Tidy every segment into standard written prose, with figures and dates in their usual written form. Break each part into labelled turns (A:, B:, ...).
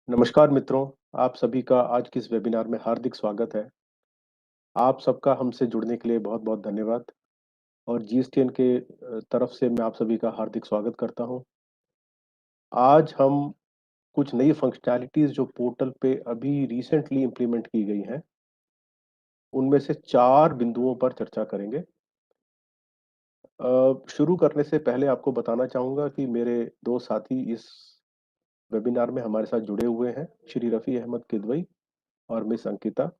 A: नमस्कार मित्रों, आप सभी का आज के इस वेबिनार में हार्दिक स्वागत है। आप सबका हमसे जुड़ने के लिए बहुत-बहुत धन्यवाद और जीएसटीएन के तरफ से मैं आप सभी का हार्दिक स्वागत करता हूँ। आज हम कुछ नई फंक्शनैलिटीज़ जो पोर्टल पे अभी रिसेंटली इम्प्लीमेंट की गई हैं, उनमें से 4 बिंदुओं पर चर्चा करेंगे। शुरू करने से पहले आपको बताना चाहूँगा कि मेरे 2 साथी इस वेबिनार में हमारे साथ जुड़े हुए हैं, श्री रफ़ी अहमद किदवई और मिस अंकिता।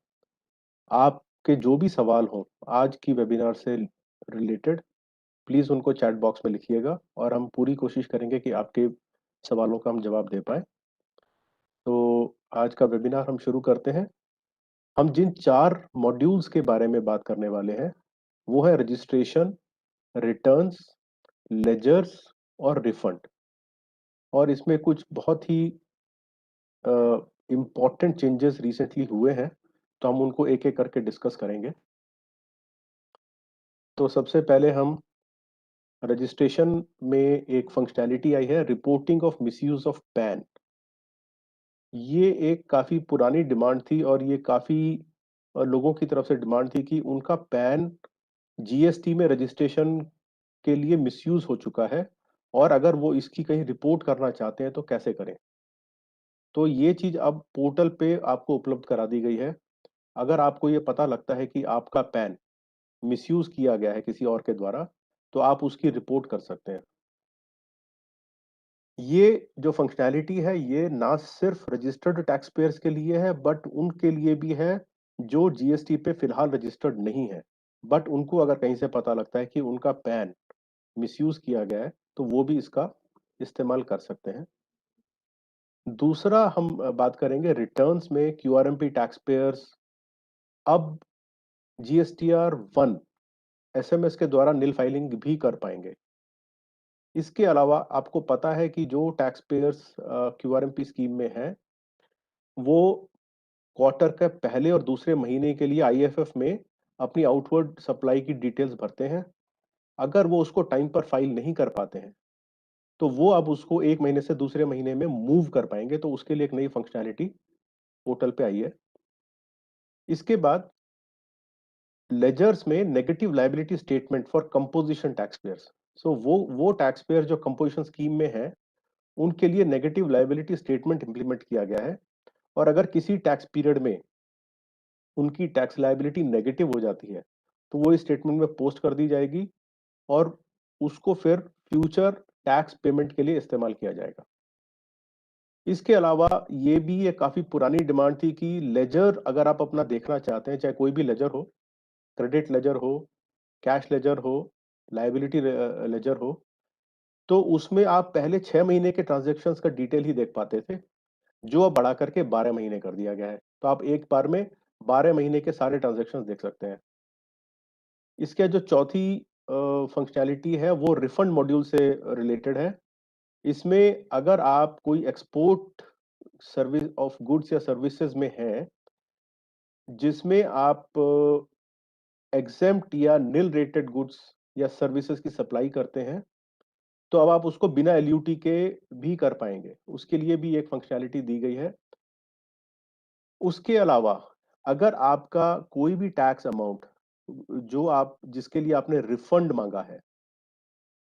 A: आपके जो भी सवाल हों आज की वेबिनार से रिलेटेड, प्लीज़ उनको चैट बॉक्स में लिखिएगा और हम पूरी कोशिश करेंगे कि आपके सवालों का हम जवाब दे पाएँ। तो आज का वेबिनार हम शुरू करते हैं। हम जिन 4 मॉड्यूल्स के बारे में बात करने वाले हैं, वो है रजिस्ट्रेशन, रिटर्न्स, लेजर्स और रिफंड। और इसमें कुछ बहुत ही इम्पोर्टेंट चेंजेस रिसेंटली हुए हैं, तो हम उनको एक-एक करके डिस्कस करेंगे। तो सबसे पहले हम रजिस्ट्रेशन में एक फंक्शनैलिटी आई है reporting of misuse of pan. ये एक काफ़ी पुरानी डिमांड थी और ये काफ़ी लोगों की तरफ से डिमांड थी कि उनका पैन जीएसटी में रजिस्ट्रेशन के लिए मिसयूज हो चुका है और अगर वो इसकी कहीं रिपोर्ट करना चाहते हैं तो कैसे करें। तो ये चीज़ अब पोर्टल पे आपको उपलब्ध करा दी गई है। अगर आपको ये पता लगता है कि आपका पैन मिसयूज किया गया है किसी और के द्वारा, तो आप उसकी रिपोर्ट कर सकते हैं। ये जो फंक्शनैलिटी है, ये ना सिर्फ रजिस्टर्ड टैक्स पेयर्स के लिए है, बट उनके लिए भी है, जो जीएसटी पे फिलहाल रजिस्टर्ड नहीं है। बट उनको अगर कहीं से पता लगता है कि उनका पैन मिसयूज़ किया गया है, तो वो भी इसका इस्तेमाल कर सकते हैं। दूसरा हम बात करेंगे रिटर्न्स में क्यूआरएमपी टैक्स पेयर्स अब जीएसटीआर 1 एसएमएस के द्वारा निल फाइलिंग भी कर पाएँगे। इसके अलावा आपको पता है कि जो टैक्स पेयर्स क्यूआरएमपी स्कीम में हैं, वो क्वार्टर के पहले और दूसरे महीने के लिए आईएफएफ में अपनी आउटवर्ड सप्लाई की डिटेल्स भरते हैं। अगर वो उसको टाइम पर फाइल नहीं कर पाते हैं, तो वो अब उसको 1 महीने से दूसरे महीने में मूव कर पाएँगे, तो उसके लिए एक नई फंक्शनैलिटी पोर्टल पे आई है। इसके बाद लेजर्स में negative liability statement for composition tax payers. So वो टैक्स पेयर जो कंपोजिशन स्कीम में हैं, उनके लिए नेगेटिव लायबिलिटी स्टेटमेंट इम्प्लीमेंट किया गया है और अगर किसी टैक्स पीरियड में उनकी टैक्स लायबिलिटी नेगेटिव हो जाती है, तो वो इस स्टेटमेंट में पोस्ट कर दी जाएगी और उसको फिर फ्यूचर टैक्स पेमेंट के लिए इस्तेमाल किया जाएगा। इसके अलावा ये भी एक काफ़ी पुरानी डिमांड थी कि लेजर अगर आप अपना देखना चाहते हैं, चाहे कोई भी लेजर हो, क्रेडिट लेजर हो, कैश लेजर हो, लायबिलिटी लेजर हो, तो उसमें आप पहले 6 महीने के ट्रांज़ैक्शंस का डिटेल ही देख पाते थे, जो अब बढ़ा करके 12 महीने कर दिया गया है। तो आप एक बार में 12 महीने के सारे ट्रांज़ैक्शंस देख सकते हैं। इसके जो चौथी फंक्शनैलिटी है वो रिफंड मॉड्यूल से रिलेटेड है। इसमें अगर आप कोई एक्सपोर्ट सर्विस ऑफ गुड्स या सर्विसेज में हैं, जिसमें आप एग्जेम्प्ट या निल रेटेड गुड्स या सर्विसेज की सप्लाई करते हैं, तो अब आप उसको बिना एलयूटी के भी कर पाएँगे। उसके लिए भी एक फंक्शनैलिटी दी गई है। उसके अलावा अगर आपका कोई भी टैक्स अमाउंट जो आप जिसके लिए आपने रिफंड माँगा है,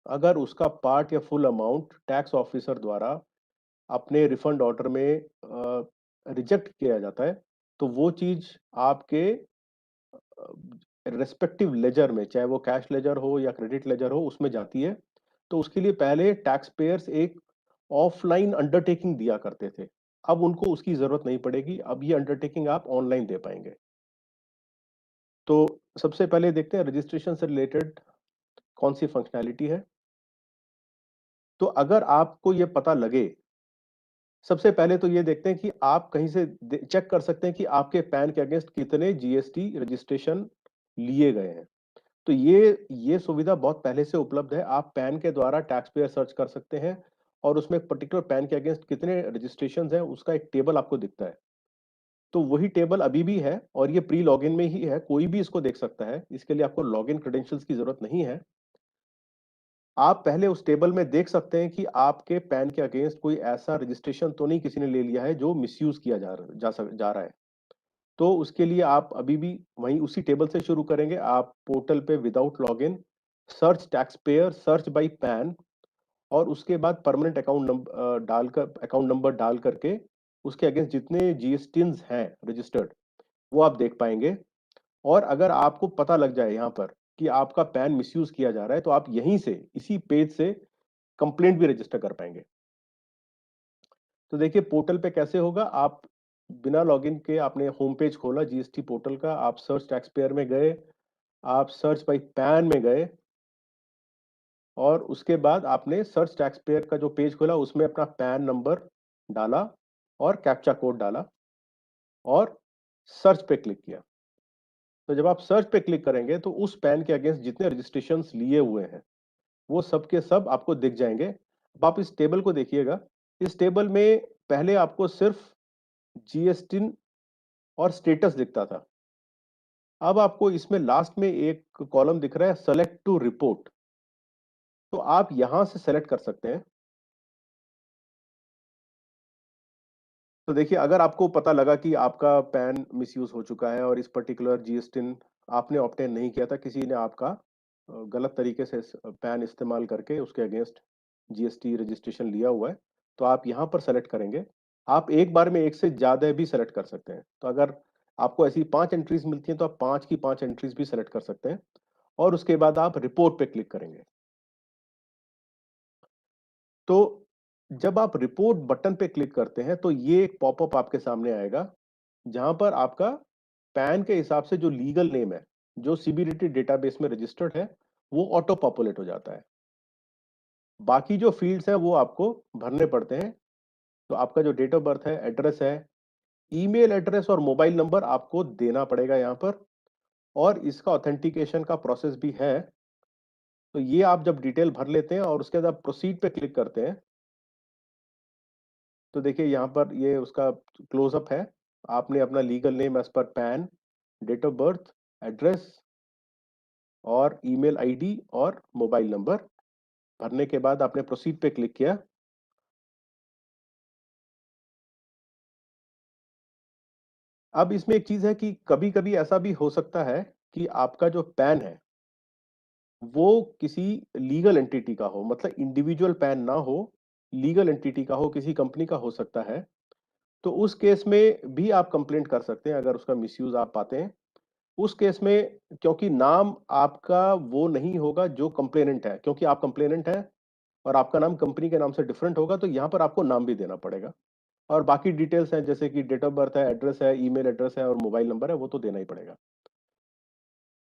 A: अगर उसका पार्ट या फुल अमाउंट टैक्स ऑफिसर द्वारा अपने रिफंड ऑर्डर में रिजेक्ट किया जाता है, तो वो चीज़ आपके रिस्पेक्टिव लेजर में, चाहे वो कैश लेजर हो या क्रेडिट लेजर हो, उसमें जाती है। तो उसके लिए पहले टैक्स पेयर्स एक ऑफलाइन अंडरटेकिंग दिया करते थे। अब उनको उसकी ज़रूरत नहीं पड़ेगी, अब ये अंडरटेकिंग आप ऑनलाइन दे पाएँगे। तो सबसे पहले देखते हैं रजिस्ट्रेशन से रिलेटेड कौन-सी फंक्शनैलिटी है। तो अगर आपको ये पता लगे सबसे पहले तो ये देखते हैं कि आप कहीं से चेक कर सकते हैं कि आपके पैन के अगेंस्ट कितने जीएसटी रजिस्ट्रेशन लिए गए हैं। तो ये सुविधा बहुत पहले से उपलब्ध है। आप पैन के द्वारा टैक्स पेयर सर्च कर सकते हैं और उसमें एक पर्टिकुलर पैन के अगेंस्ट कितने रजिस्ट्रेशंस हैं, उसका एक टेबल आपको दिखता है। तो वही टेबल अभी भी है और ये प्री लॉगिन में ही है, कोई भी इसको देख सकता है। इसके लिए आपको लॉगिन क्रेडेंशियल्स की ज़रूरत नहीं है। आप पहले उस टेबल में देख सकते हैं कि आपके पैन के अगेंस्ट कोई ऐसा रजिस्ट्रेशन तो नहीं किसी ने ले लिया है जो मिसयूज़ किया जा रहा है। तो उसके लिए आप अभी भी वहीं उसी टेबल से शुरू करेंगे। आप पोर्टल पे without login search tax payer, search by pan और उसके बाद परमानेंट डालकर अकाउंट नंबर डाल करके उसके अगेंस्ट जितने जीएसटिन्स हैं रजिस्टर्ड, वो आप देख पाएँगे। और अगर आपको पता लग जाए यहाँ पर कि आपका पैन मिसयूज़ किया जा रहा है, तो आप यहीं से, इसी पेज से कंप्लेंट भी रजिस्टर कर पाएँगे। तो देखिए पोर्टल पे कैसे होगा, आप बिना लॉगिन के आपने होम पेज खोला जीएसटी पोर्टल का, आप सर्च टैक्स पेयर में गए, आप सर्च बाय पैन में गए और उसके बाद आपने सर्च टैक्स पेयर का जो पेज खोला उसमें अपना पैन नंबर डाला और कैप्चा कोड डाला और सर्च पे क्लिक किया। तो जब आप सर्च पे क्लिक करेंगे तो उस पैन के अगेंस्ट जितने रजिस्ट्रेशंस लिए हुए हैं, वो सब के सब आपको दिख जाएँगे। अब आप इस टेबल को देखिएगा, इस टेबल में पहले आपको सिर्फ जीएसटिन और स्टेटस दिखता था। अब आपको इसमें लास्ट में एक कॉलम दिख रहा है सेलेक्ट टू रिपोर्ट, तो आप यहां से सेलेक्ट कर सकते हैं। तो देखिए अगर आपको पता लगा कि आपका पैन मिसयूज हो चुका है और इस पर्टिकुलर जीएसटिन आपने ऑब्टेन नहीं किया था, किसी ने आपका गलत तरीके से पैन इस्तेमाल करके उसके अगेंस्ट जीएसटी रजिस्ट्रेशन लिया हुआ है, तो आप यहां पर सेलेक्ट करेंगे। आप एक बार में एक से ज्यादा भी सेलेक्ट कर सकते हैं। तो अगर आपको ऐसी 5 एंट्रीज मिलती हैं तो आप 5 की 5 एंट्रीज भी सेलेक्ट कर सकते हैं और उसके बाद आप रिपोर्ट पे क्लिक करेंगे। तो जब आप रिपोर्ट बटन पे क्लिक करते हैं तो ये एक पॉपअप आपके सामने आएगा, जहां पर आपका पैन के हिसाब से जो लीगल नेम है, जो सीबीडीटी डेटाबेस में रजिस्टर्ड है, वो ऑटो पॉपुलेट हो जाता है। बाकी जो फील्ड्स हैं वो आपको भरने पड़ते हैं। तो आपका जो डेट ऑफ बर्थ है, एड्रेस है, ईमेल एड्रेस और मोबाइल नंबर आपको देना पड़ेगा यहाँ पर। और इसका ऑथेंटिकेशन का प्रोसेस भी है। तो ये आप जब डिटेल भर लेते हैं और उसके बाद आप प्रोसीड पे क्लिक करते हैं, तो देखिए यहाँ पर ये उसका क्लोज़अप है। आपने अपना legal name as per PAN, date of birth, address और ईमेल आईडी और मोबाइल नंबर भरने के बाद आपने प्रोसीड पे क्लिक किया। अब इसमें एक चीज़ है कि कभी-कभी ऐसा भी हो सकता है कि आपका जो पैन है, वो किसी लीगल एंटिटी का हो, मतलब इंडिविजुअल पैन ना हो, लीगल एंटिटी का हो, किसी कंपनी का हो सकता है। तो उस केस में भी आप कंप्लेंट कर सकते हैं अगर उसका मिसयूज़ आप पाते हैं। उस केस में क्योंकि नाम आपका वो नहीं होगा जो कंप्लेनेंट है, क्योंकि आप कंप्लेनेंट हैं और आपका नाम कंपनी के नाम से डिफरेंट होगा, तो यहाँ पर आपको नाम भी देना पड़ेगा। और बाकी डिटेल्स हैं जैसे कि डेट ऑफ बर्थ है, एड्रेस है, ईमेल एड्रेस है और मोबाइल नंबर है, वो तो देना ही पड़ेगा।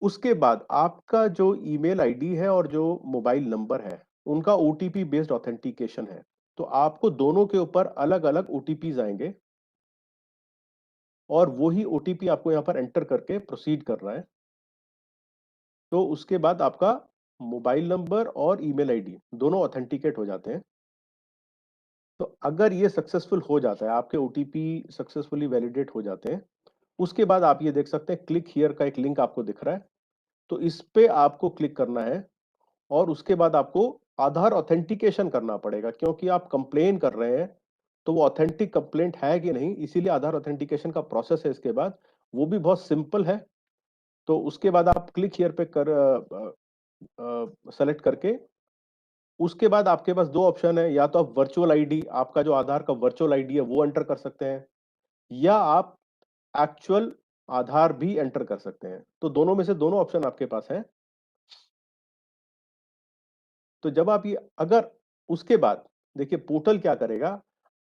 A: उसके बाद आपका जो ईमेल आईडी है और जो मोबाइल नंबर है, उनका ओटीपी बेस्ड ऑथेंटिकेशन है। तो आपको दोनों के ऊपर अलग-अलग ओटीपीज़ आएँगे और वो ही ओटीपी आपको यहाँ पर एंटर करके प्रोसीड करना है। तो उसके बाद आपका मोबाइल नंबर और ईमेल आईडी दोनों ऑथेंटिकेट हो जाते हैं। तो अगर ये सक्सेसफुल हो जाता है, आपके ओटीपी सक्सेसफुली वैलिडेट हो जाते हैं, उसके बाद आप ये देख सकते हैं क्लिक हियर का एक लिंक आपको दिख रहा है। तो इस पे आपको क्लिक करना है और उसके बाद आपको आधार ऑथेंटिकेशन करना पड़ेगा, क्योंकि आप कंप्लेन कर रहे हैं, तो वो ऑथेंटिक कंप्लेंट है कि नहीं, इसीलिए आधार ऑथेंटिकेशन का प्रोसेस है इसके बाद। वो भी बहुत सिंपल है। तो उसके बाद आप क्लिक हियर पे सेलेक्ट करके उसके बाद आपके पास 2 ऑप्शन है, या तो आप वर्चुअल आईडी, आपका जो आधार का वर्चुअल आईडी है वो एंटर कर सकते हैं, या आप एक्चुअल आधार भी एंटर कर सकते हैं। तो दोनों में से दोनों ऑप्शन आपके पास हैं। तो जब आप ये अगर उसके बाद देखिए पोर्टल क्या करेगा,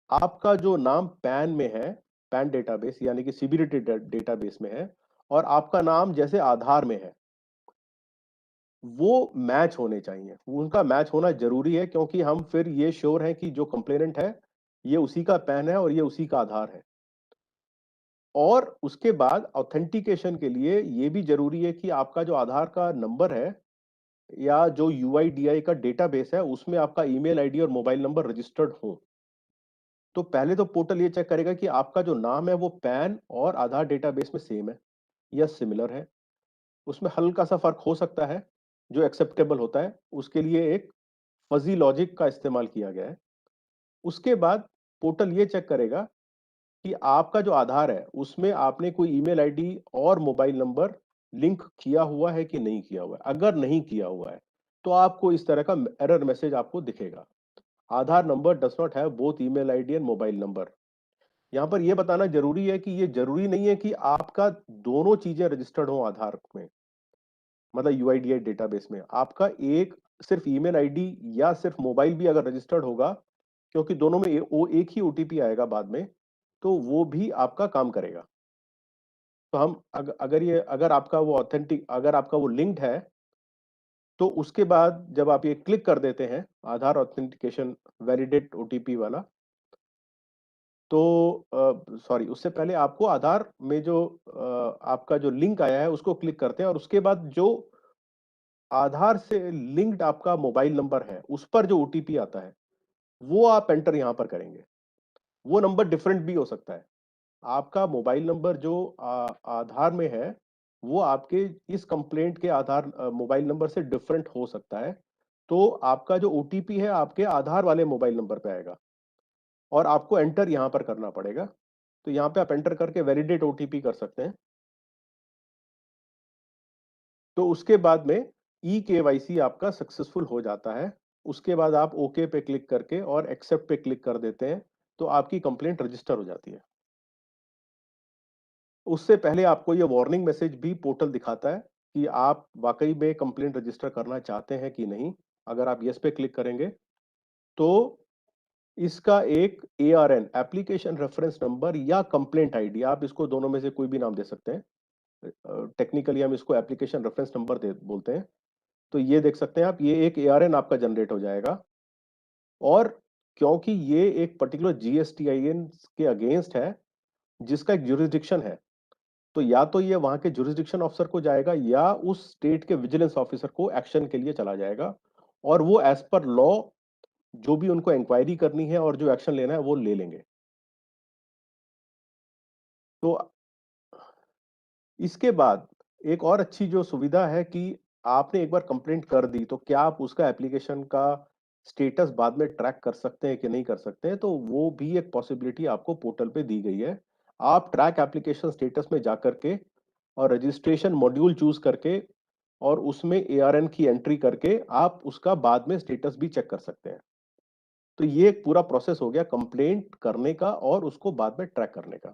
A: आपका जो नाम पैन में है, पैन डेटाबेस यानी कि सीबीडीटी डेटाबेस में है और आपका नाम जैसे आधार में है, वो मैच होने चाहिए। उनका मैच होना ज़रूरी है, क्योंकि हम फिर ये श्योर हैं कि जो कंप्लेनेंट है, ये उसी का पैन है और ये उसी का आधार है। और उसके बाद ऑथेंटिकेशन के लिए ये भी ज़रूरी है कि आपका जो आधार का नंबर है या जो यूआईडीआई का डेटाबेस है, उसमें आपका ईमेल आईडी और मोबाइल नंबर रजिस्टर्ड हो। तो पहले तो पोर्टल ये चेक करेगा कि आपका जो नाम है वो पैन और आधार डेटाबेस में सेम है या सिमिलर है। उसमें हल्का-सा फ़र्क हो सकता है, जो एक्सेप्टेबल होता है, उसके लिए एक फज़ी लॉजिक का इस्तेमाल किया गया है। उसके बाद पोर्टल ये चेक करेगा कि आपका जो आधार है, उसमें आपने कोई ईमेल आईडी और मोबाइल नंबर लिंक किया हुआ है कि नहीं किया हुआ है। अगर नहीं किया हुआ है, तो आपको इस तरह का एरर मैसेज आपको दिखेगा। Aadhaar number does not have both email ID and mobile number. यहाँ पर ये बताना ज़रूरी है कि ये ज़रूरी नहीं है कि आपका दोनों चीज़ें रजिस्टर्ड हों आधार में, मतलब यूआईडीआई डेटाबेस में। आपका एक सिर्फ़ ईमेल आईडी या सिर्फ़ मोबाइल भी अगर रजिस्टर्ड होगा, क्योंकि दोनों में वो एक ही ओटीपी आएगा बाद में, तो वो भी आपका काम करेगा। तो हम अगर आपका वो अगर आपका वो लिंक्ड है, तो उसके बाद जब आप ये क्लिक कर देते हैं, आधार ऑथेंटिकेशन वैलिडेट ओटीपी वाला, तो सॉरी, उससे पहले आपको आधार में जो आपका जो लिंक आया है उसको क्लिक करते हैं और उसके बाद जो आधार से लिंक्ड आपका मोबाइल नंबर है, उस पर जो ओटीपी आता है, वो आप एंटर यहाँ पर करेंगे। वो नंबर डिफरेंट भी हो सकता है। आपका मोबाइल नंबर जो आधार में है, वो आपके इस कंप्लेंट के मोबाइल नंबर से डिफरेंट हो सकता है। तो आपका जो ओटीपी है, आपके आधार वाले मोबाइल नंबर पे आएगा और आपको एंटर यहाँ पर करना पड़ेगा। तो यहाँ पे आप एंटर करके वैलिडेट ओटीपी कर सकते हैं। तो उसके बाद में ई-केवाईसी आपका सक्सेसफुल हो जाता है। उसके बाद आप ओके पे क्लिक करके और एक्सेप्ट पे क्लिक कर देते हैं, तो आपकी कंप्लेंट रजिस्टर हो जाती है। उससे पहले आपको ये वार्निंग मैसेज भी पोर्टल दिखाता है कि आप वाक़ई में कंप्लेंट रजिस्टर करना चाहते हैं कि नहीं। अगर आप येस पे क्लिक करेंगे, तो इसका एक एआरएन एप्लीकेशन रेफरेंस नंबर या कंप्लेंट आईडी, आप इसको दोनों में से कोई भी नाम दे सकते हैं। टेक्निकली हम इसको एप्लीकेशन रेफरेंस नंबर दे बोलते हैं। तो ये देख सकते हैं आप, ये एक एआरएन आपका जनरेट हो जाएगा और क्योंकि ये एक पर्टिकुलर जीएसटीआईएन के अगेंस्ट है, जिसका एक ज्यूरिसडिक्शन है, तो या तो ये वहाँ के ज्यूरिसडिक्शन ऑफिसर को जाएगा या उस स्टेट के विजिलेंस ऑफिसर को एक्शन के लिए चला जाएगा और वो एज़ पर लॉ जो भी उनको इंक्वायरी करनी है और जो एक्शन लेना है, वो ले लेंगे। तो इसके बाद एक और अच्छी जो सुविधा है कि आपने एक बार कंप्लेंट कर दी, तो क्या आप उसका एप्लीकेशन का स्टेटस बाद में ट्रैक कर सकते हैं कि नहीं कर सकते हैं, तो वो भी एक पॉसिबिलिटी आपको पोर्टल पे दी गई है। आप ट्रैक एप्लीकेशन स्टेटस में जाकर के और रजिस्ट्रेशन मॉड्यूल चूज़ करके और उसमें एआरएन की एंट्री करके आप उसका बाद में स्टेटस भी चेक कर सकते हैं। तो ये एक पूरा प्रोसेस हो गया कंप्लेंट करने का और उसको बाद में ट्रैक करने का।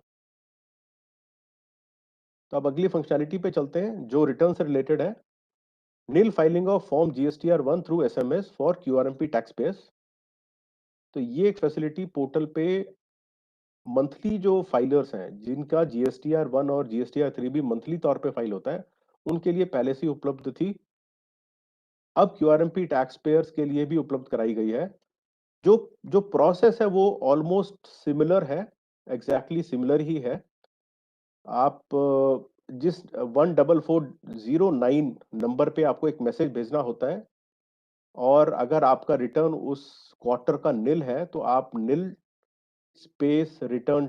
A: तो अब अगली फंक्शनैलिटी पे चलते हैं, जो रिटर्न से रिलेटेड है। Nil filing of Form GSTR-1 through SMS for QRMP taxpayers। तो ये एक फैसिलिटी पोर्टल पे मंथली जो फाइलर्स हैं, जिनका GSTR-1 और GSTR-3 भी मंथली तौर पे फाइल होता है, उनके लिए पहले से ही उपलब्ध थी। अब QRMP टैक्स पेयर्स के लिए भी उपलब्ध कराई गई है। जो जो प्रोसेस है वो ऑलमोस्ट सिमिलर है, एग्ज़ैक्टली सिमिलर ही है। आप जिस 14409 नंबर पे आपको एक मैसेज भेजना होता है और अगर आपका रिटर्न उस क्वार्टर का निल है, तो आप निल स्पेस रिटर्न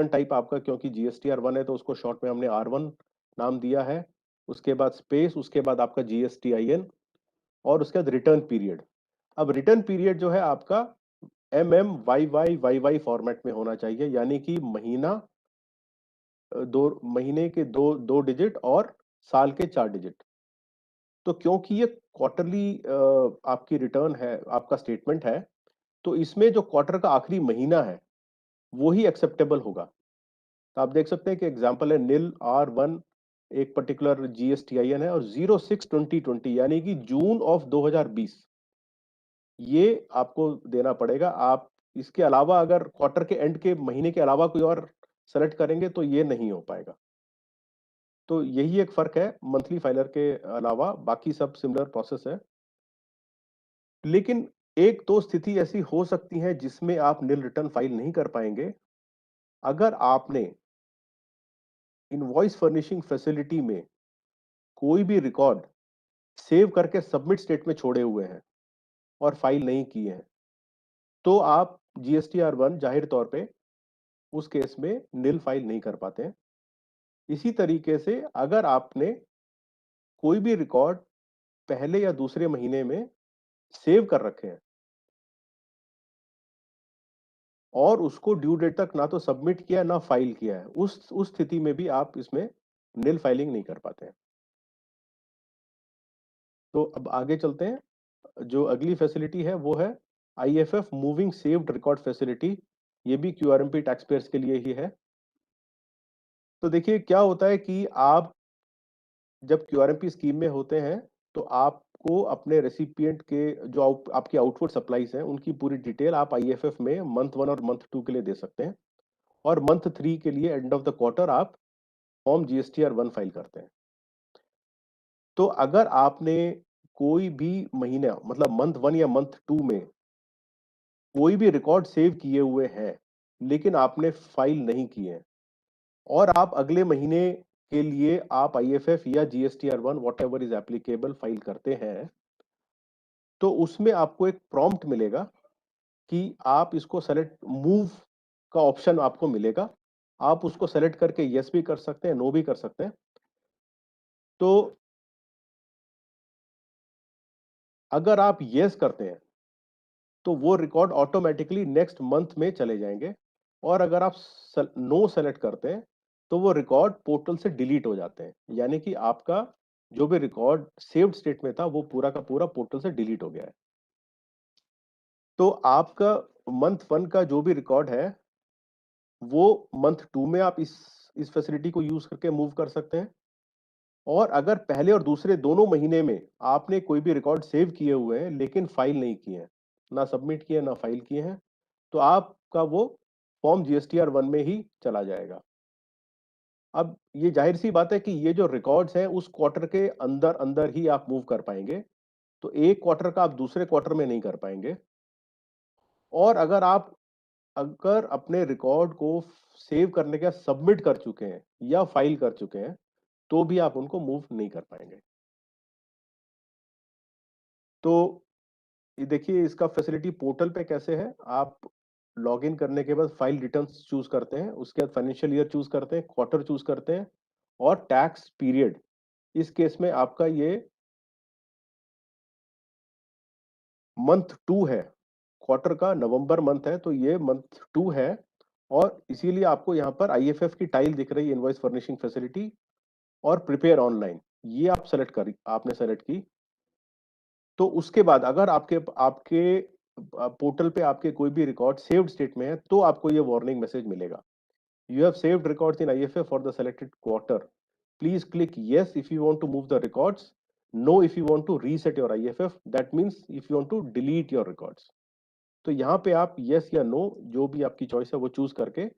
A: टाइप आपका क्योंकि जीएसटीआर 1 है तो उसको शॉर्ट में हमने R1 नाम दिया है। उसके बाद स्पेस, उसके बाद आपका जीएसटीआईएन और उसके बाद रिटर्न पीरियड। अब रिटर्न पीरियड जो है आपका MMYYYY फॉर्मेट में होना चाहिए, यानी कि महीना 2 महीने के 2 डिजिट और साल के 4 डिजिट। तो क्योंकि ये क्वार्टरली आपकी रिटर्न है, आपका स्टेटमेंट है, तो इसमें जो क्वार्टर का आखिरी महीना है, वो ही एक्सेप्टेबल होगा। तो आप देख सकते हैं कि एग्जांपल है निल R1 एक पर्टिकुलर जीएसटीआईएन है और 06/2020 यानी कि जून ऑफ 2020 ये आपको देना पड़ेगा। आप इसके अलावा अगर क्वार्टर के एंड के महीने के अलावा कोई और सेलेक्ट करेंगे तो ये नहीं हो पाएगा। तो यही एक फ़र्क है मंथली फाइलर के अलावा, बाकी सब सिमिलर प्रोसेस है। लेकिन एक तो स्थिति ऐसी हो सकती है जिसमें आप निल रिटर्न फाइल नहीं कर पाएँगे, अगर आपने इनवॉइस फर्निशिंग फैसिलिटी में कोई भी रिकॉर्ड सेव करके सबमिट स्टेट में छोड़े हुए हैं और फाइल नहीं किए हैं, तो आप जीएसटीआर 1 ज़ाहिर तौर पे उस केस में निल फाइल नहीं कर पाते हैं। इसी तरीके से अगर आपने कोई भी रिकॉर्ड पहले या दूसरे महीने में सेव कर रखे हैं और उसको ड्यू डेट तक ना तो सबमिट किया है, ना फाइल किया है, उस स्थिति में भी आप इसमें निल फाइलिंग नहीं कर पाते हैं। तो अब आगे चलते हैं। जो अगली फैसिलिटी है वो है IFF moving saved record facility. ये भी क्यूआरएमपी टैक्स पेयर्स के लिए ही है। तो देखिए क्या होता है कि आप जब क्यूआरएमपी स्कीम में होते हैं तो आपको अपने रेसिपिएंट के जो आपकी आउटपुट सप्लाईज हैं उनकी पूरी डिटेल आप आईएफएफ में मंथ 1 और मंथ 2 के लिए दे सकते हैं और मंथ 3 के लिए एंड ऑफ द क्वार्टर आप फॉर्म जीएसटीआर 1 फाइल करते हैं। तो अगर आपने कोई भी महीना मतलब मंथ 1 या मंथ 2 में कोई भी रिकॉर्ड सेव किए हुए हैं लेकिन आपने फाइल नहीं किए हैं और आप अगले महीने के लिए आप आईएफएफ या GSTR 1 whatever is applicable file करते हैं तो उसमें आपको एक प्रॉम्प्ट मिलेगा कि आप इसको सेलेक्ट मूव का ऑप्शन आपको मिलेगा। आप उसको सेलेक्ट करके यस भी कर सकते हैं, नो भी कर सकते हैं। तो अगर आप यस करते हैं तो वो रिकॉर्ड ऑटोमेटिकली नेक्स्ट मंथ में चले जाएंगे और अगर आप नो सेलेक्ट करते हैं तो वो रिकॉर्ड पोर्टल से डिलीट हो जाते हैं, यानी कि आपका जो भी रिकॉर्ड सेव्ड स्टेट में था वो पूरा का पूरा पोर्टल से डिलीट हो गया है। तो आपका मंथ 1 का जो भी रिकॉर्ड है वो मंथ 2 में आप इस फैसिलिटी को यूज करके मूव कर सकते हैं और अगर पहले और दूसरे दोनों महीने में आपने कोई भी रिकॉर्ड सेव किए हुए हैं लेकिन फाइल नहीं किए हैं, ना सबमिट किए ना फाइल किए हैं, तो आपका वो फॉर्म जीएसटीआर 1 में ही चला जाएगा। अब ये जाहिर सी बात है कि ये जो रिकॉर्ड्स हैं उस क्वार्टर के अंदर अंदर ही आप मूव कर पाएंगे। तो एक क्वार्टर का आप दूसरे क्वार्टर में नहीं कर पाएंगे और अगर अपने रिकॉर्ड को सेव करने के बाद सबमिट कर चुके हैं या फाइल कर चुके हैं तो भी आप उनको मूव नहीं कर पाएंगे। तो ये देखिए इसका फैसिलिटी पोर्टल पे कैसे है। आप लॉगिन करने के बाद फाइल रिटर्न्स चूज करते हैं, उसके बाद फाइनेंशियल ईयर चूज करते हैं, क्वार्टर चूज करते हैं और टैक्स पीरियड। इस केस में आपका ये मंथ 2 है, क्वार्टर का नवंबर मंथ है तो ये मंथ 2 है और इसीलिए आपको यहाँ पर आईएफएफ की टाइल दिख रही है, इनवॉइस फर्निशिंग फैसिलिटी और प्रिपेयर ऑनलाइन। ये आपने सेलेक्ट की। तो उसके बाद अगर आपके आपके पोर्टल पे आपके कोई भी रिकॉर्ड सेव्ड स्टेट में है तो आपको ये वार्निंग मैसेज मिलेगा। You have saved records in IFF for the selected quarter. Please click yes if you want to move the records, no if you want to reset your IFF, that means if you want to delete your records। तो यहाँ पे आप yes या no जो भी आपकी choice है वो चूज करके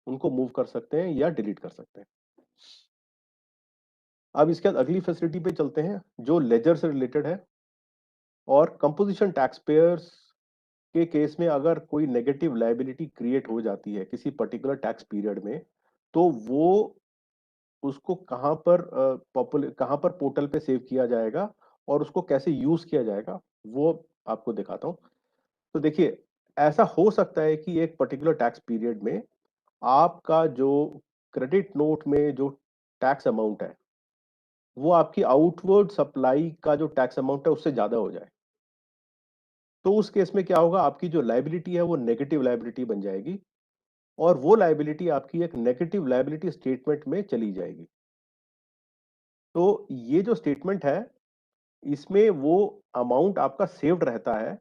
A: उनको मूव कर सकते हैं या डिलीट कर सकते हैं। अब इसके बाद अगली फैसिलिटी पे चलते हैं जो लेजर से रिलेटेड है और कंपोजिशन टैक्स पेयर्स के केस में अगर कोई नेगेटिव लायबिलिटी क्रिएट हो जाती है किसी पर्टिकुलर टैक्स पीरियड में तो वो उसको कहाँ पर पोर्टल पे सेव किया जाएगा और उसको कैसे यूज किया जाएगा वो आपको दिखाता हूँ। तो देखिए ऐसा हो सकता है कि एक पर्टिकुलर टैक्स पीरियड में आपका जो क्रेडिट नोट में जो टैक्स अमाउंट है वो आपकी आउटवर्ड सप्लाई का जो टैक्स अमाउंट है उससे ज्यादा हो जाए। तो उस केस में क्या होगा, आपकी जो लायबिलिटी है वो नेगेटिव लायबिलिटी बन जाएगी और वो लायबिलिटी आपकी एक नेगेटिव लायबिलिटी स्टेटमेंट में चली जाएगी। तो ये जो स्टेटमेंट है इसमें वो अमाउंट आपका सेव्ड रहता है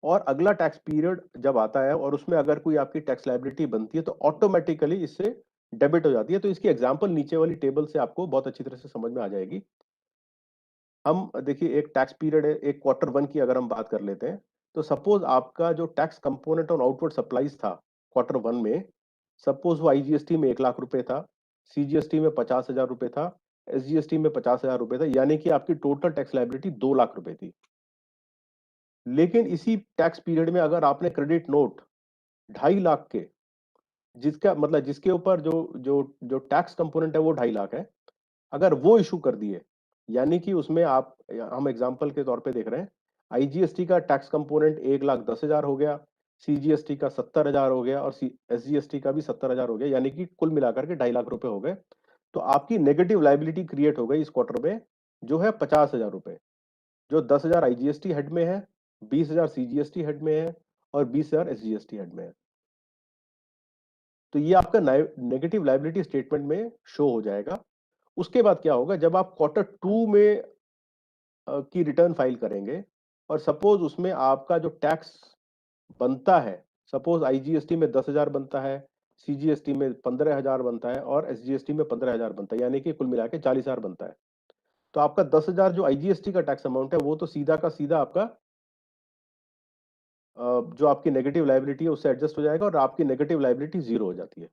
A: और अगला टैक्स पीरियड जब आता है और उसमें अगर कोई आपकी टैक्स लायबिलिटी बनती है तो ऑटोमेटिकली इससे डेबिट हो जाती है। तो इसकी एग्जांपल नीचे वाली टेबल से आपको बहुत अच्छी तरह से समझ में आ जाएगी। हम देखिए एक टैक्स पीरियड है, एक क्वार्टर 1 की अगर हम बात कर लेते हैं तो सपोज आपका जो tax component on outward supplies था क्वार्टर 1 में, सपोज वो आईजीएसटी में 1 लाख रुपए था, सीजीएसटी में 50,000 रुपए था, एसजीएसटी में 50,000 रुपए था, यानी कि आपकी टोटल टैक्स लायबिलिटी 2 लाख रुपए थी। लेकिन इसी टैक्स पीरियड में अगर आपने क्रेडिट नोट 2.5 लाख के, जिसका मतलब जिसके ऊपर जो जो जो टैक्स कंपोनेंट है वो 2.5 लाख है, अगर वो इशू कर दिए, यानी कि उसमें आप हम एग्जांपल के तौर पे देख रहे हैं, आईजीएसटी का टैक्स कंपोनेंट 1,10,000 हो गया, सीजीएसटी का 70,000 हो गया और एसजीएसटी का भी 70,000 हो गया, यानी कि कुल मिलाकर के 2.5 लाख रुपए हो गए। तो आपकी नेगेटिव लायबिलिटी क्रिएट हो गई इस क्वार्टर में जो है 50,000 रुपए। जो 10,000 आईजीएसटी हेड में है, 20,000 सीजीएसटी हेड में है और 20,000 एसजीएसटी हेड में है। तो ये आपका नेगेटिव लायबिलिटी स्टेटमेंट में शो हो जाएगा। उसके बाद क्या होगा, जब आप क्वार्टर 2 में की रिटर्न फाइल करेंगे और सपोज उसमें आपका जो टैक्स बनता है, सपोज आईजीएसटी में 10,000 बनता है, सीजीएसटी में 15,000 बनता है और एसजीएसटी में 15,000 बनता है, यानी कि कुल मिला के 40,000 बनता है। तो आपका 10,000 जो आईजीएसटी का टैक्स अमाउंट है वो तो सीधा का सीधा आपका जो आपकी नेगेटिव लायबिलिटी है उससे एडजस्ट हो जाएगा और आपकी नेगेटिव लायबिलिटी जीरो हो जाती है।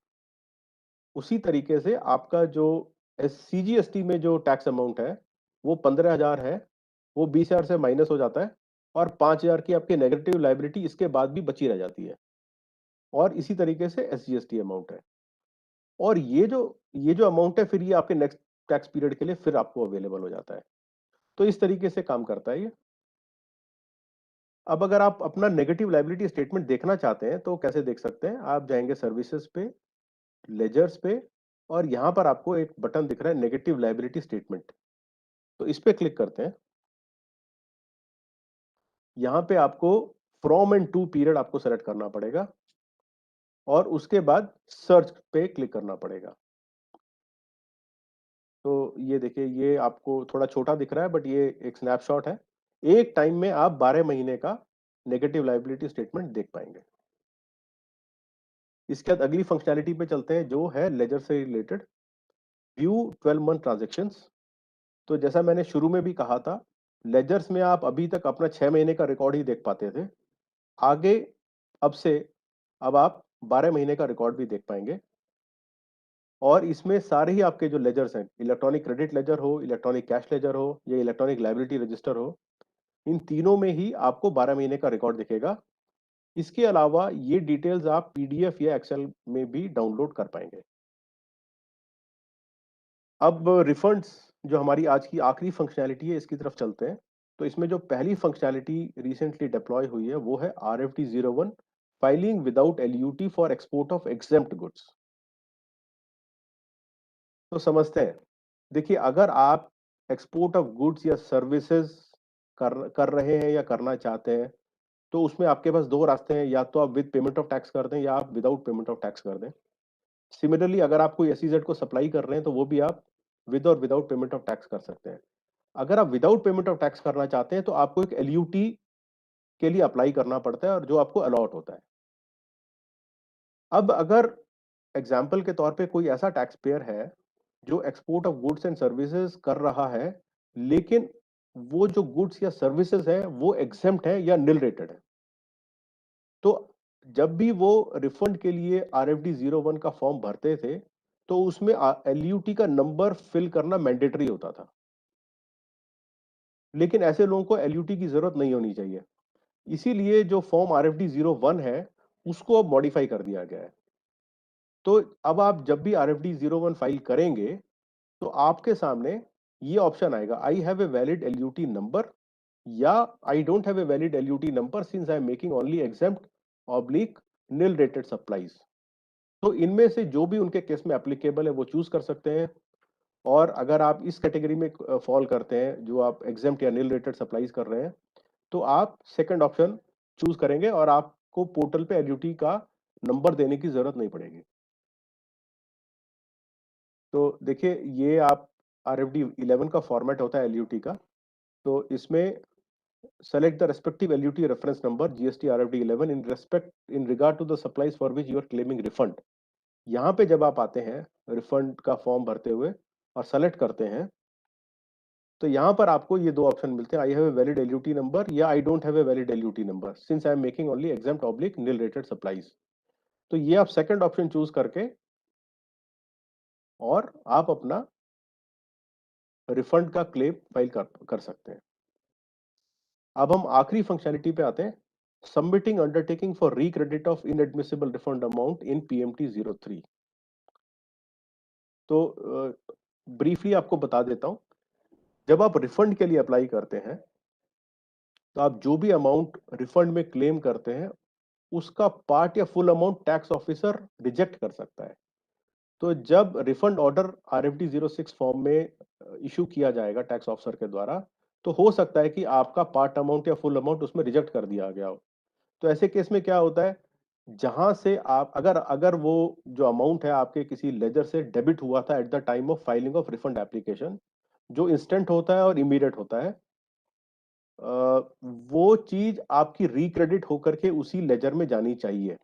A: उसी तरीके से आपका जो सीजीएसटी में जो टैक्स अमाउंट है वो 15,000 है, वो 20,000 से माइनस हो जाता है और 5,000 की आपकी नेगेटिव लायबिलिटी इसके बाद भी बची रह जाती है। और इसी तरीके से एसजीएसटी अमाउंट है। और ये जो अमाउंट है फिर ये आपके नेक्स्ट टैक्स पीरियड के लिए फिर आपको अवेलेबल हो जाता है। तो इस तरीके से काम करता है ये। अब अगर आप अपना नेगेटिव लायबिलिटी स्टेटमेंट देखना चाहते हैं तो कैसे देख सकते हैं, आप जाएंगे सर्विसेज पे, लेजर्स पे, और यहां पर आपको एक बटन दिख रहा है नेगेटिव लायबिलिटी स्टेटमेंट। तो इस पे क्लिक करते हैं। यहां पे आपको फ्रॉम एंड टू पीरियड आपको सेलेक्ट करना पड़ेगा और उसके बाद सर्च पे क्लिक करना पड़ेगा। तो ये देखिए, ये आपको थोड़ा छोटा दिख रहा है बट ये एक स्नैपशॉट है। एक टाइम में आप 12 महीने का नेगेटिव लायबिलिटी स्टेटमेंट देख पाएंगे। इसके बाद अगली फंक्शनैलिटी पे चलते हैं जो है लेजर से रिलेटेड, व्यू 12 मंथ ट्रांजैक्शंस। तो जैसा मैंने शुरू में भी कहा था, लेजर्स में आप अभी तक अपना 6 महीने का रिकॉर्ड ही देख पाते थे। आगे अब से अब आप 12 महीने का रिकॉर्ड भी देख पाएंगे। और इसमें सारे ही आपके जो लेजर्स हैं, इलेक्ट्रॉनिक क्रेडिट लेजर हो, इलेक्ट्रॉनिक कैश लेजर हो या इलेक्ट्रॉनिक लायबिलिटी रजिस्टर हो, इन तीनों में ही आपको 12 महीने का रिकॉर्ड दिखेगा। इसके अलावा ये डिटेल्स आप पीडीएफ या एक्सेल में भी डाउनलोड कर पाएंगे। अब रिफंड्स, जो हमारी आज की आखिरी फंक्शनैलिटी है, इसकी तरफ चलते हैं। तो इसमें जो पहली फंक्शनैलिटी रिसेंटली डिप्लॉय हुई है वो है RFD01, filing without LUT for export of exempt goods. तो समझते हैं। देखिए, अगर आप एक्सपोर्ट ऑफ गुड्स या सर्विसेज कर कर रहे हैं या करना चाहते हैं तो उसमें आपके पास दो रास्ते हैं, या तो आप विद पेमेंट ऑफ टैक्स कर दें या आप विदाउट पेमेंट ऑफ टैक्स कर दें। सिमिलरली अगर आप कोई एसईजेड को सप्लाई कर रहे हैं तो वो भी आप विद और विदाउट पेमेंट ऑफ टैक्स कर सकते हैं। अगर आप विदाउट पेमेंट ऑफ टैक्स करना चाहते हैं तो आपको एक एलयूटी के लिए अप्लाई करना पड़ता है और जो आपको अलॉट होता है। अब अगर एग्जाम्पल के तौर पे कोई ऐसा टैक्स पेयर है जो export of goods and services कर रहा है, लेकिन वो जो गुड्स या सर्विसेज है वो एग्जेम्प्ट है या निल रेटेड है, तो जब भी वो रिफंड के लिए RFD01 का फॉर्म भरते थे तो उसमें एलयूटी का नंबर फिल करना मैंडेटरी होता था। लेकिन ऐसे लोगों को एलयूटी की जरूरत नहीं होनी चाहिए। इसीलिए जो फॉर्म RFD01 है उसको अब मॉडिफाई कर दिया गया है। तो अब आप जब भी RFD01 फाइल करेंगे तो आपके सामने ये ऑप्शन आएगा, I have a valid LUT number या I don't have a valid LUT number since I am making only exempt oblique nil rated supplies. तो इनमें से जो भी उनके केस में एप्लीकेबल है वो चूज कर सकते हैं। और अगर आप इस कैटेगरी में फॉल करते हैं जो आप एग्जेम्प्ट या निल रेटेड सप्लाईज कर रहे हैं तो आप सेकंड ऑप्शन चूज करेंगे और आपको पोर्टल पे एलयूटी का नंबर देने की जरूरत नहीं पड़ेगी। तो देखिए, ये आप RFD11 का फॉर्मेट होता है एलयूटी का। तो इसमें select the respective LUT reference number GST RFD11 in regard to the supplies for which you are claiming refund. यहाँ पे जब आप आते हैं रिफंड का फॉर्म भरते हुए और सेलेक्ट करते हैं तो यहाँ पर आपको ये दो ऑप्शन मिलते हैं, I have a valid LUT number या I don't have a valid LUT number since I am making only exempt oblique nil rated supplies. तो ये आप सेकंड ऑप्शन चूज करके और आप अपना रिफंड का क्लेम फाइल कर सकते हैं। अब हम आखिरी फंक्शनैलिटी पे आते हैं, submitting undertaking for recredit of inadmissible refund amount in PMT03। तो ब्रीफली आपको बता देता हूं, जब आप रिफंड के लिए अप्लाई करते हैं तो आप जो भी अमाउंट रिफंड में क्लेम करते हैं उसका पार्ट या full amount tax officer reject कर सकता है। तो जब रिफंड ऑर्डर RFD06 फॉर्म में इशू किया जाएगा टैक्स ऑफिसर के द्वारा, तो हो सकता है कि आपका पार्ट अमाउंट या फुल अमाउंट उसमें रिजेक्ट कर दिया गया हो। तो ऐसे केस में क्या होता है, जहाँ से आप अगर अगर वो जो अमाउंट है आपके किसी लेजर से डेबिट हुआ था at the time of filing of refund application, जो इंस्टेंट होता है और इमीडिएट होता है, वो चीज़ आपकी रिक्रेडिट होकर के उसी लेजर में जानी चाहिए।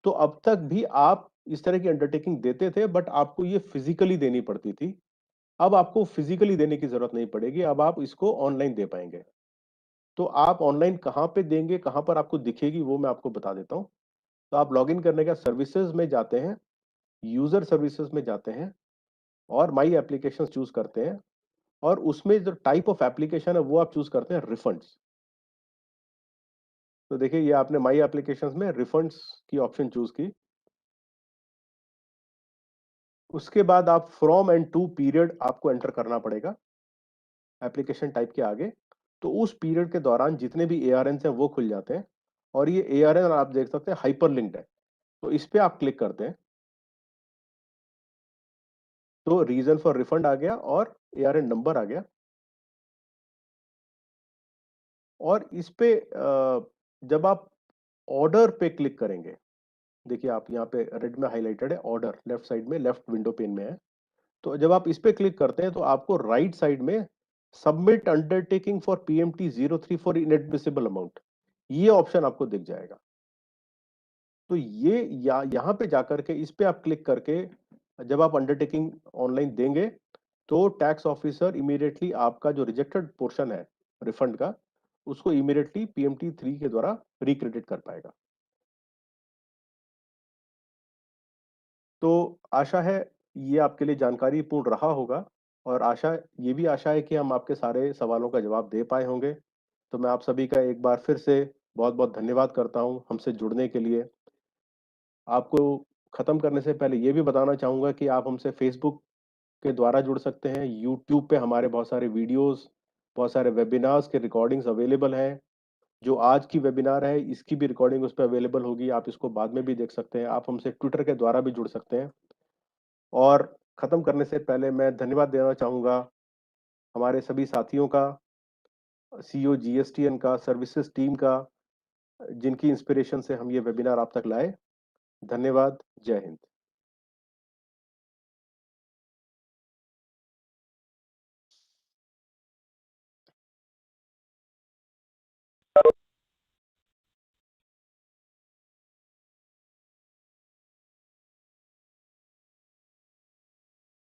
A: तो अब तक भी आप इस तरह की अंडरटेकिंग देते थे, बट आपको ये फिज़िकली देनी पड़ती थी। अब आपको फिज़िकली देने की ज़रूरत नहीं पड़ेगी, अब आप इसको ऑनलाइन दे पाएँगे। तो आप ऑनलाइन कहाँ पे देंगे, कहाँ पर आपको दिखेगी, वो मैं आपको बता देता हूँ। तो आप लॉगिन करने का सर्विसेज़ में जाते हैं, यूज़र सर्विसेज़ में जाते हैं और माई एप्लीकेशंस चूज़ करते हैं और उसमें जो टाइप ऑफ एप्लीकेशन है, वो आप चूज़ करते हैं रिफंड्स। तो देखिए, ये आपने माई एप्लीकेशंस में रिफंड्स की ऑप्शन चूज़ की। उसके बाद आप फ्रॉम एंड टू पीरियड आपको एंटर करना पड़ेगा, एप्लीकेशन टाइप के आगे। तो उस पीरियड के दौरान जितने भी एआरएन्स हैं, वो खुल जाते हैं और ये एआरएन आप देख सकते हैं हाइपरलिंक्ड है। तो इस पे आप क्लिक करते हैं, तो रीज़न फॉर रिफंड आ गया और एआरएन नंबर आ गया और इस पे जब आप ऑर्डर पे क्लिक करेंगे, देखिए आप यहाँ पे रेड में हाइलाइटेड है ऑर्डर, लेफ्ट साइड में, लेफ्ट विंडो पेन में है। तो जब आप इस पे क्लिक करते हैं तो आपको राइट साइड में submit undertaking for PMT 03 for inadmissible amount, ये ऑप्शन आपको दिख जाएगा। तो ये यहाँ पे जाकर के इस पे आप क्लिक करके जब आप अंडरटेकिंग ऑनलाइन देंगे, तो टैक्स ऑफिसर इमीडिएटली आपका जो रिजेक्टेड पोर्शन है रिफंड का, उसको इमीडिएटली पीएमटी 3 के द्वारा रिक्रेडिट कर पाएगा। तो आशा है ये आपके लिए जानकारीपूर्ण रहा होगा और ये भी आशा है कि हम आपके सारे सवालों का जवाब दे पाए होंगे। तो मैं आप सभी का एक बार फिर से बहुत-बहुत धन्यवाद करता हूँ हमसे जुड़ने के लिए। आपको ख़त्म करने से पहले ये भी बताना चाहूँगा कि आप हमसे फ़ेसबुक के द्वारा जुड़ सकते हैं, यूट्यूब पे हमारे बहुत सारे वीडियोज़, बहुत सारे वेबिनार्स के रिकॉर्डिंग्स अवेलेबल हैं। जो आज की वेबिनार है, इसकी भी रिकॉर्डिंग उस पे अवेलेबल होगी, आप इसको बाद में भी देख सकते हैं। आप हमसे ट्विटर के द्वारा भी जुड़ सकते हैं। और ख़त्म करने से पहले मैं धन्यवाद देना चाहूँगा हमारे सभी साथियों का, सीईओ जीएसटीएन का, सर्विसेज़ टीम का, जिनकी इंस्पिरेशन से हम ये वेबिनार आप तक लाए। धन्यवाद। जय हिंद।